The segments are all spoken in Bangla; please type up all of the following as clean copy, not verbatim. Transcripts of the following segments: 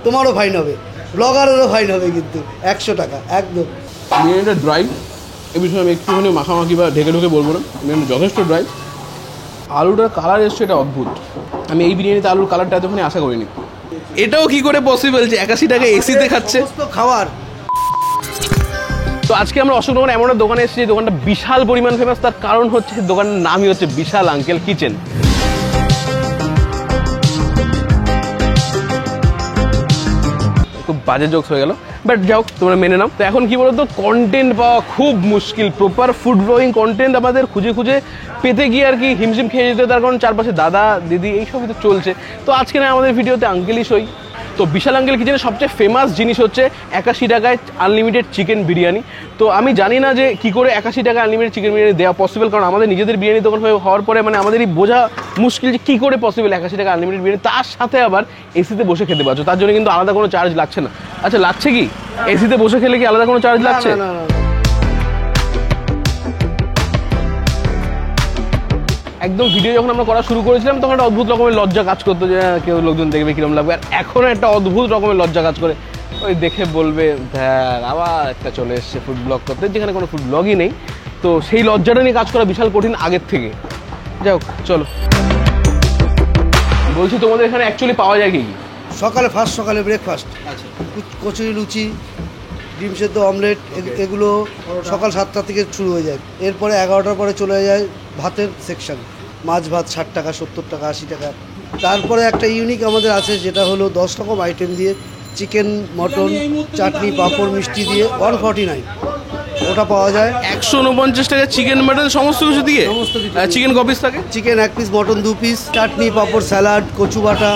তোমারও ফাইন হবে, ব্লগারেরও ফাইন হবে কিন্তু 100 টাকা একদম। বিরিয়ানিটা ড্রাই, এ বিষয়ে আমি একটুখানি মাখামাখি বা ঢেকে ঢুকে বলবো না, বিরিয়ানি যথেষ্ট ড্রাই। আলুটার কালার এসছে, এটা অদ্ভুত। আমি এই বিরিয়ানিতে আলুর কালারটা এতখানি আশা করিনি। এটাও কি করে পসিবল যে 81 টাকা এসিতে খাচ্ছে খাবার। তো আজকে আমরা অশোকনগর এমন একটা দোকানে এসেছি, দোকানটা বিশাল পরিমাণ ফেমাস। তার কারণ হচ্ছে দোকানের নামই হচ্ছে বিশাল আঙ্কেল কিচেন। খুব বাজে জোকস হয়ে গেল, বাট যাও, তোমরা মেনে নাও। তো এখন কি বলতো, কন্টেন্ট পাওয়া খুব মুশকিল। প্রপার ফুড ব্লগিং কন্টেন্ট আমাদের খুঁজে খুঁজে পেতে গিয়ে আর কি হিমশিম খেয়ে যেতে, তার কারণ চারপাশে দাদা দিদি এইসবই তো চলছে। তো আজকে না আমাদের ভিডিওতে আঙ্কেলই সই। তো বিশাল আঙ্কেল কিচেনের সবচেয়ে ফেমাস জিনিস হচ্ছে 81 টাকায় আনলিমিটেড চিকেন বিরিয়ানি। তো আমি জানি না যে কী করে 81 টাকায় আনলিমিটেড চিকেন বিরিয়ানি দেওয়া পসিবল, কারণ আমাদের নিজেদের বিরিয়ানি দোকান হওয়ার পরে মানে আমাদেরই বোঝা মুশকিল যে কী করে পসিবল 81 টাকা আনলিমিটেড বিরিয়ানি, তার সাথে আবার এসিতে বসে খেতে পারছো। তার জন্য কিন্তু আলাদা কোনো চার্জ লাগছে না। আচ্ছা, লাগছে কি? এসিতে বসে খেলে কি আলাদা কোনো চার্জ লাগছে? একদম ভিডিও যখন আমরা করা শুরু করেছিলাম তখন একটা অদ্ভুত রকমের লজ্জা কাজ করতো যে কেউ লোকজন দেখবে কিরকম লাগবে। আর এখনও একটা অদ্ভুত রকমের লজ্জা কাজ করে, ওই দেখে বলবে ধ্যার আবার একটা চলে এসছে ফুড ব্লগ করতে, যেখানে কোনো ফুড ব্লগই নেই। তো সেই লজ্জাটা নিয়ে কাজ করা বিশাল কঠিন আগের থেকে। যাই হোক, চলো বলছি তোমাদের এখানে অ্যাকচুয়ালি পাওয়া যায় কি? সকালে ব্রেকফাস্ট, আচ্ছা, কচুরি, লুচি, ডিম সেদ্ধ, অমলেট, এগুলো সকাল 7টা থেকে শুরু হয়ে যায়। এরপরে 11টার পরে চলে যায় ভাতের সেকশন। মাছ ভাত 60 টাকা, 70 টাকা, 80 টাকা। তারপরে একটা ইউনিক আমাদের আছে, যেটা হলো 10 রকম আইটেম দিয়ে চিকেন, মটন, চাটনি, পাঁপড়, মিষ্টি দিয়ে 149, ওটা পাওয়া যায়। 149 টাকা চিকেন, মাটন সমস্ত কিছু দিয়ে। চিকেন ক পিস থাকে? চিকেন 1 পিস, মটন 2 পিস, চাটনি, পাঁপড়, স্যালাড, কচু বাটা।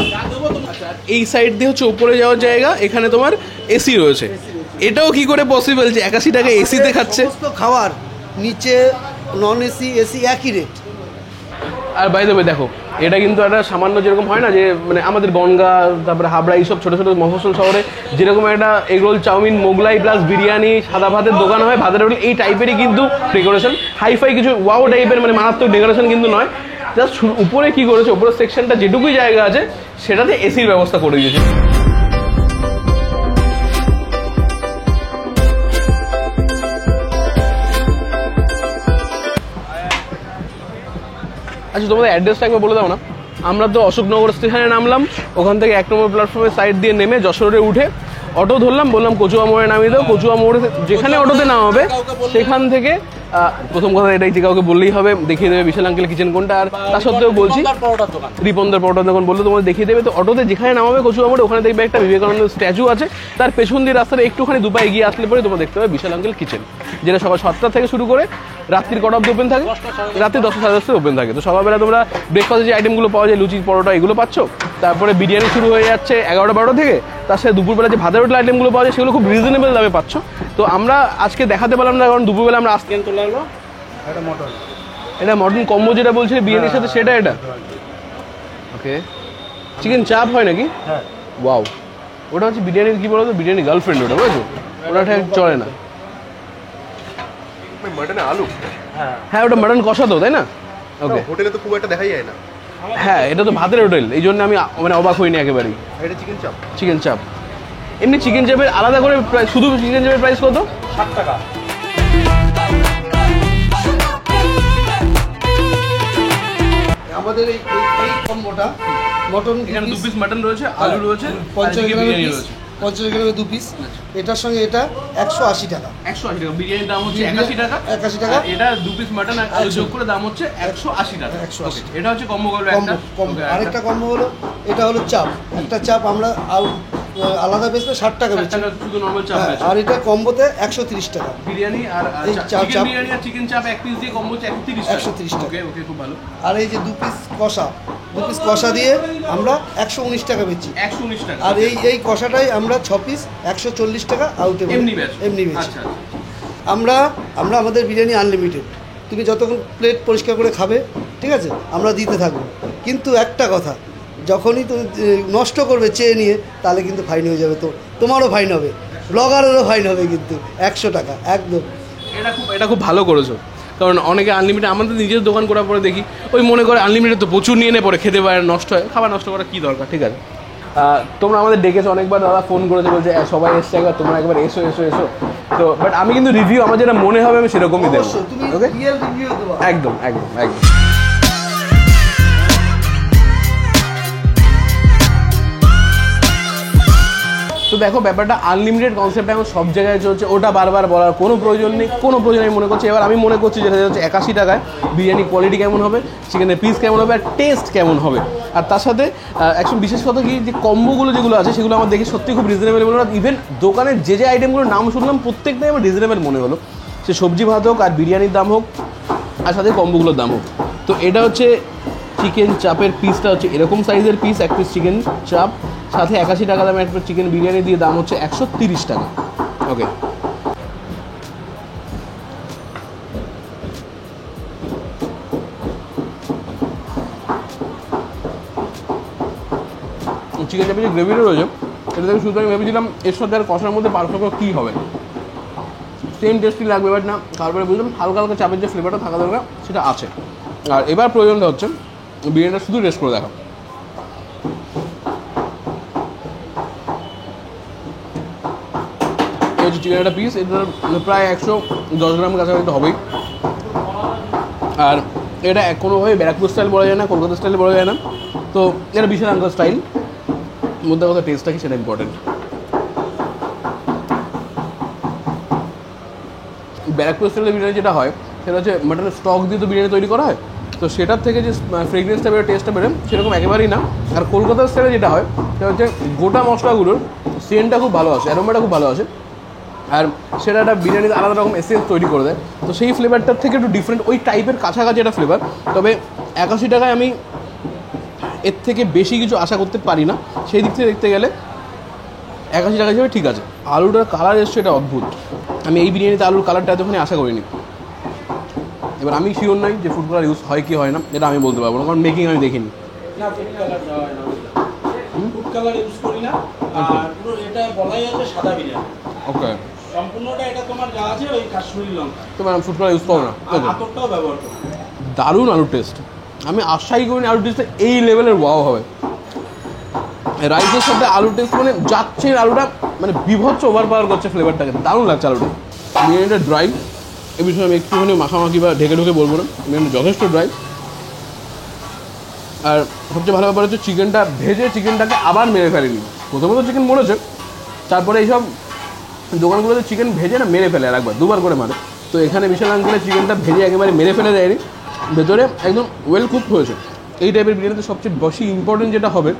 এই সাইড দিয়ে হচ্ছে উপরে যাওয়ার জায়গা, এখানে তোমার এসি রয়েছে। এটাও কি করে পসিবল যে 81 টাকা এসিতে খাচ্ছে? খাবার নিচে নন এসি, এসি একই রেট। আর বাই দ্য ওয়ে দেখো, এটা কিন্তু একটা সামান্য যেরকম হয় না যে মানে আমাদের বনগা, তারপরে হাবড়া, এইসব ছোটো ছোটো মফস্বল শহরে যেরকম একটা egg roll, chow mein, Mughlai plus biryani, সাদা ভাতের দোকান হয়, ভাতের হোটেল, এই টাইপেরই কিন্তু ডেকোরেশন। হাইফাই কিছু ওয়াও টাইপের মানে মারাত্মক ডেকোরেশন কিন্তু নয়। জাস্ট উপরে কি করেছে, উপরের সেকশনটা যেটুকুই জায়গা আছে সেটাতে এসির ব্যবস্থা করে দিয়েছে। আচ্ছা, তোমাদের অ্যাড্রেসটা একবার বলে দাও না। আমরা তো অশোকনগর স্টেশনে নামলাম, ওখান থেকে 1 নম্বর প্ল্যাটফর্মের সাইড দিয়ে নেমে যশোরে উঠে অটো ধরলাম, বললাম কচুয়া মোড়ে নামিয়ে দাও। কচুয়া মোড়ে যেখানে অটোতে নামাবে সেখান থেকে প্রথম কথা এটাই যে কাউকে বললেই হবে, দেখিয়ে দেবে বিশাল আঙ্কেল কিচেন কোনটা। আর তা সত্ত্বেও বলছি রিপনদার পরোটার দোকান বললে তোমাদের দেখিয়ে দেবে। তো অটোতে যেখানে নামাবে কচুয়া মোড়ে, ওখানে দেখবে একটা বিবেকানন্দ স্ট্যাচু আছে, তার পেছন দিয়ে রাস্তাটা একটুখানি দুপা এগিয়ে আসলে পরে তোমরা দেখতে পাবে বিশাল আঙ্কেল কিচেন, যেটা সকাল 7টা থেকে শুরু করে রাত্রির কটা অব্দি ওপেন থাকে? রাত্রি 10টা সাড়ে 10টায় ওপেন থাকে। তো সকালবেলা তোমরা ব্রেকফাস্টে যে আইটেমগুলো পাওয়া যায়, লুচি, পরোটা, এগুলো পাচ্ছ। তারপরে বিরিয়ানি শুরু হয়ে যাচ্ছে 11টা-12টা থেকে। তার সাথে দুপুরবেলা যে ভাতের হোটেল আইটেমগুলো পাওয়া যায় সেগুলো খুব রিজনেবল দামে পাচ্ছ। তো আমরা আজকে দেখাতে পারলাম না, কারণ দুপুরবেলা আমরা আসতে চলে আসলো। এটা মটন কম্বো যেটা বলছে বিরিয়ানির সাথে, সেটা এটা ওকে। চিকেন চাপ হয় নাকি? হ্যাঁ। ওয়াও, ওটা হচ্ছে বিরিয়ানির কি বলতো, বিরিয়ানি গার্লফ্রেন্ড ওটা, বুঝেছো? ওটা ঠিক চলে না। মাটনে আলু, হ্যাঁ ওটা মাটন কষা তো, তাই না? ওকে, হোটেলে তো খুব একটা দেখাই যায় না। হ্যাঁ এটা তো ভাতের হোটেল, এই জন্য আমি মানে অবাক হইনি একেবারেই। এটা চিকেন চাপ। চিকেন চাপ, এমনি চিকেন চাপের আলাদা করে শুধু চিকেন চাপের প্রাইস কত? 60 টাকা। আমাদের এই কম্বোটা মটন, এখানে 2 পিস মাটন রয়েছে, আলু রয়েছে, 50 গ্রামের বিরিয়ানি পিস, রয়েছে। 50 গ্রামের 2 পিস। এটার সঙ্গে এটা 180 টাকা। 180 টাকা বিরিয়ানির দাম হচ্ছে 81 টাকা। 81 টাকা। এটা 2 পিস মাটন আর আলু যোগ করে দাম হচ্ছে 180 টাকা। 180। এটা হচ্ছে কম্বো করবে একটা। আরেকটা কম্বো হলো, এটা হলো চাপ। একটা চাপ আমরা আলাদা বেচলে 60 টাকা বেচি, শুধু নরমাল চাপ আছে। আর এটা কম্বোতে 130 টাকা। বিরিয়ানি আর চিকেন বিরিয়ানি আর চিকেন চাপ 1 পিস দিয়ে কম্বো হচ্ছে 130 টাকা। ওকে ওকে, খুব ভালো। আর এই যে 2 পিস কষা দিয়ে আমরা 119 টাকা বেচি। 119 টাকা। আর এই কষাটাই আমরা 6 পিস 140 টাকা আউটে এমনি বেচি। আচ্ছা, আমরা আমাদের বিরিয়ানি আনলিমিটেড, তুমি যতক্ষণ প্লেট পরিষ্কার করে খাবে, ঠিক আছে, আমরা দিতে থাকবো। কিন্তু একটা কথা, যখনই তুমি নষ্ট করবে চেয়ে নিয়ে, তাহলে কিন্তু ফাইন হয়ে যাবে। তো তোমারও ফাইন হবে, ব্লগারেরও ফাইন হবে কিন্তু 100 টাকা একদম। এটা খুব ভালো করেছো, কারণ অনেকে আনলিমিটেড, আমাদের নিজের দোকান করার পরে দেখি ওই মনে করে আনলিমিটেড তো প্রচুর নিয়ে পরে খেতে পারে, নষ্ট হয়, খাবার নষ্ট করা কী দরকার, ঠিক আছে। তোমরা আমাদের ডেকেছো অনেকবার, দাদা ফোন করেছে বলছে সবাই এসছে একবার, তোমরা একবার এসো এসো এসো। তো বাট আমি কিন্তু রিভিউ আমার যেটা মনে হবে আমি সেরকমই দেবো। ওকে, একদম একদম একদম। তো দেখো ব্যাপারটা আনলিমিটেড কনসেপ্ট এখন সব জায়গায় চলছে, ওটা বারবার বলার কোনো প্রয়োজন নেই, কোনো প্রয়োজন আমি মনে করছি। এবার আমি মনে করছি যেটা হচ্ছে 81 টাকায় বিরিয়ানি কোয়ালিটি কেমন হবে, চিকেনের পিস কেমন হবে, আর টেস্ট কেমন হবে। আর তার সাথে একদম বিশেষ কথা কি, যে কম্বোগুলো যেগুলো আছে সেগুলো আমার দেখে সত্যি খুব রিজনেবল মনে হলো। ইভেন দোকানের যে আইটেমগুলোর নাম শুনলাম প্রত্যেকটাই আমার রিজনেবল মনে হলো, সে সবজি ভাত হোক আর বিরিয়ানির দাম হোক আর সাথে কম্বোগুলোর দাম হোক। তো এটা হচ্ছে চিকেন চাপের পিসটা হচ্ছে এরকম সাইজের পিস, এক পিস চিকেন চাপ, সাথে 81 টাকা দামে একটা চিকেন বিরিয়ানি দিয়ে দাম হচ্ছে 130 টাকা। ওকে, চিকেন চাপের যে গ্রেভিটা রয়েছে এটা থেকে শুধু আমি ভেবেছিলাম এর সাথে আর কষার মধ্যে পার্থক্য কী হবে, সেম টেস্টি লাগবে, বাট না। তারপরে বুঝলাম হালকা হালকা চাপের যে ফ্লেভারটা থাকা দরকার সেটা আছে। আর এবার প্রয়োজনটা হচ্ছে বিরিয়ানিটা শুধু রেস্ট করে দেখা। হচ্ছে চিকেন একটা পিস, এটা প্রায় 110 গ্রাম কাছাকাছি হবেই। আর এটা কোনোভাবে ব্যারাকপুর স্টাইল বলা যায় না, কলকাতা স্টাইল বলা যায় না, তো এটা বিশাল আঙ্কার স্টাইল। মধ্যে কথা টেস্টটা কি সেটা ইম্পর্টেন্ট। ব্যারাকপুর স্টাইলের বিরিয়ানি যেটা হয় সেটা হচ্ছে মাটনের স্টক দিয়ে তো বিরিয়ানি তৈরি করা হয়, তো সেটার থেকে যে ফ্রেগনেন্সটা বেরোয়, টেস্টটা বেরোয়, সেরকম একেবারেই না। আর কলকাতার স্টাইলে যেটা হয় সেটা হচ্ছে গোটা মশলাগুলোর সেন্টটা খুব ভালো আসে, অ্যারোমাটা খুব ভালো আসে, আর সেটা একটা বিরিয়ানিতে আলাদা রকম এসেন্স তৈরি করে দেয়। তো সেই ফ্লেভারটার থেকে একটু ডিফারেন্ট, ওই টাইপের কাছাকাছি একটা ফ্লেভার। তবে 81 টাকায় আমি এর থেকে বেশি কিছু আশা করতে পারি না। সেই দিক থেকে দেখতে গেলে 81 টাকা হিসেবে ঠিক আছে। আলুটার কালার এসছে, এটা অদ্ভুত। আমি এই বিরিয়ানিতে আলুর কালারটা এতখানি আশা করিনি। এবার আমি শিওর নাই যে ফুড কালার ইউজ হয় কি হয় না, এটা আমি বলতে পারবো না, কারণ মেকিং আমি দেখিনি। ফুড কালার ইউজ করি না, আর পুরো এটা বলাই আছে সাদা বিরিয়ানি। ওকে, সম্পূর্ণটা এটা তোমার যা আছে ওই কাশ্মীরি লঙ্কা, তোমার ফুড কালার ইউজ করো না। আতরটাও ব্যবহার করো। দারুণ আলুর টেস্ট, আমি আশাই করিনি আলুর টেস্টটা এই লেভেলের ওয়াও হবে। রাইসের সাথে আলুর টেস্ট মানে যাচ্ছে, আলুটা মানে বিভৎস ওভার পাওয়ার করছে ফ্লেভারটাকে, দারুণ লাগছে আলুটা। বিরিয়ানিটা ড্রাই, এ বিষয়ে আমি একটুখানি মাখামাখি বা ঢেকে ঢুকে বলবো না, বিরিয়ানি যথেষ্ট ড্রাই। আর সবচেয়ে ভালো ব্যাপার হচ্ছে চিকেনটা ভেজে চিকেনটাকে আবার মেরে ফেলেনি। প্রথমত চিকেন মরেছে, তারপরে এইসব দোকানগুলোতে চিকেন ভেজে না মেরে ফেলে, আর একবার দুবার করে মারে। তো এখানে বিশাল আঙ্কেলে চিকেনটা ভেজে একেবারে মেরে ফেলে দেয়নি, ভেতরে একদম ওয়েল কুকড হয়েছে। এই টাইপের বিরিয়ানিতে সবচেয়ে বেশি ইম্পর্টেন্ট যেটা হবে,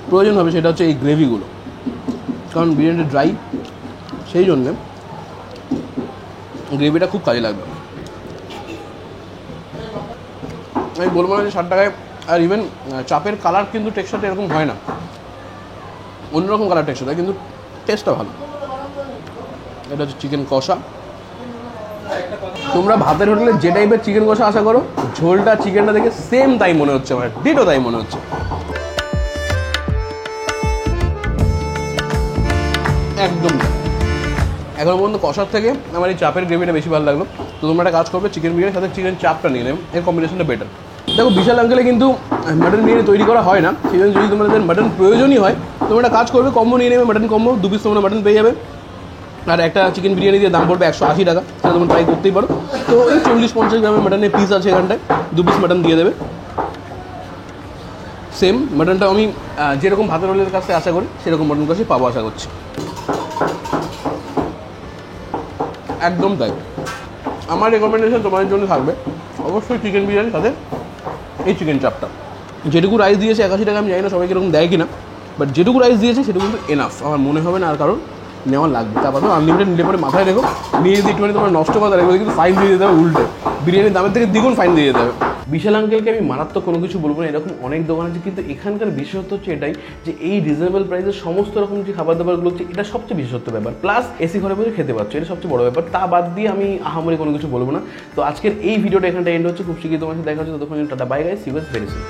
প্রয়োজন হবে, সেটা হচ্ছে এই গ্রেভিগুলো, কারণ বিরিয়ানিটা ড্রাই, সেই জন্যে গ্রেভিটা খুব কাজে লাগবে। আমি বলবো না যে 60 টাকায়। আর ইভেন চাপের কালার কিন্তু টেক্সচারটা এরকম হয় না, অন্যরকম কালার টেক্সচার হয়, কিন্তু টেস্টটা ভালো। এটা হচ্ছে চিকেন কষা। তোমরা ভাতের হোটেলে যে টাইপের চিকেন কষা আশা করো, ঝোলটা চিকেনটা দেখে সেম তাই মনে হচ্ছে, আমার ডিটো তাই মনে হচ্ছে। একদম এখনো পর্যন্ত কষার থেকে আমার এই চাপের গ্রেভিটা বেশি ভালো লাগলো। তো তোমরা একটা কাজ করবে, চিকেন বিরিয়ানির সাথে চিকেন চাপটা নিয়ে নেবে, এর কম্বিনেশনটা বেটার। দেখো বিশাল আঙ্কেলে কিন্তু মাটন বিরিয়ানি তৈরি করা হয় না, সেই জন্য যদি তোমাদের মাটন প্রয়োজনই হয় তোমরা একটা কাজ করবে, কম্বো নিয়ে নেবে, মাটন কম্বো 2 পিস তোমরা মাটন পেয়ে যাবে, আর একটা চিকেন বিরিয়ানি দিয়ে দাম পড়বে 180 টাকা, সেটা তোমরা ট্রাই করতেই পারো। তো এই 40-50 গ্রামের মাটনের পিস আছে এখানটায়, 2 পিস মাটন দিয়ে দেবে। সেম মাটনটা আমি যেরকম ভাতের হোটেলের কাছে আশা করি সেরকম মাটন কাছে পাবো আশা করছি, একদম তাই। আমার রেকমেন্ডেশন তোমাদের জন্য থাকবে অবশ্যই চিকেন বিরিয়ানির সাথে এই চিকেন চাপটা। যেটুকু রাইস দিয়েছে 81 টাকা, আমি জানি না সবাইকে এরকম দেয় কিনা, বাট যেটুকু রাইস দিয়েছে সেটুকু কিন্তু এনাফ, আমার মনে হবে না আর কারণ নেওয়া লাগবে। তারপর আনলিমিটেড নিলে পরে মাথায় রেখো, নিয়ে যদি একটুখানি তোমার নষ্ট কথা রেখো কিন্তু ফাইন দিয়ে দিতে হবে, উল্টে বিরিয়ানির দামের থেকে দ্বিগুণ ফাইন দিয়ে দিতে হবে। বিশাল আঙ্কেলকে আমি মারাত্মক কোনো কিছু বলবো না, এরকম অনেক দোকান আছে, কিন্তু এখানকার বিশেষত্ব হচ্ছে এটাই যে এই রিজনেবল প্রাইসে সমস্ত রকম যে খাবার দাবারগুলো হচ্ছে, এটা সবচেয়ে বিশেষত্ব ব্যাপার। প্লাস এসি ঘরে বসে খেতে পারছো, এটা সবচেয়ে বড় ব্যাপার। তা বাদ দিয়ে আমি আহামরি কোনো কিছু বলবো না। তো আজকের এই ভিডিওটা এখানটা এন্ড হচ্ছে, খুব শীঘ্রই তোমার সাথে দেখা হচ্ছে, ততক্ষণ tata bye guys, see you guys very soon.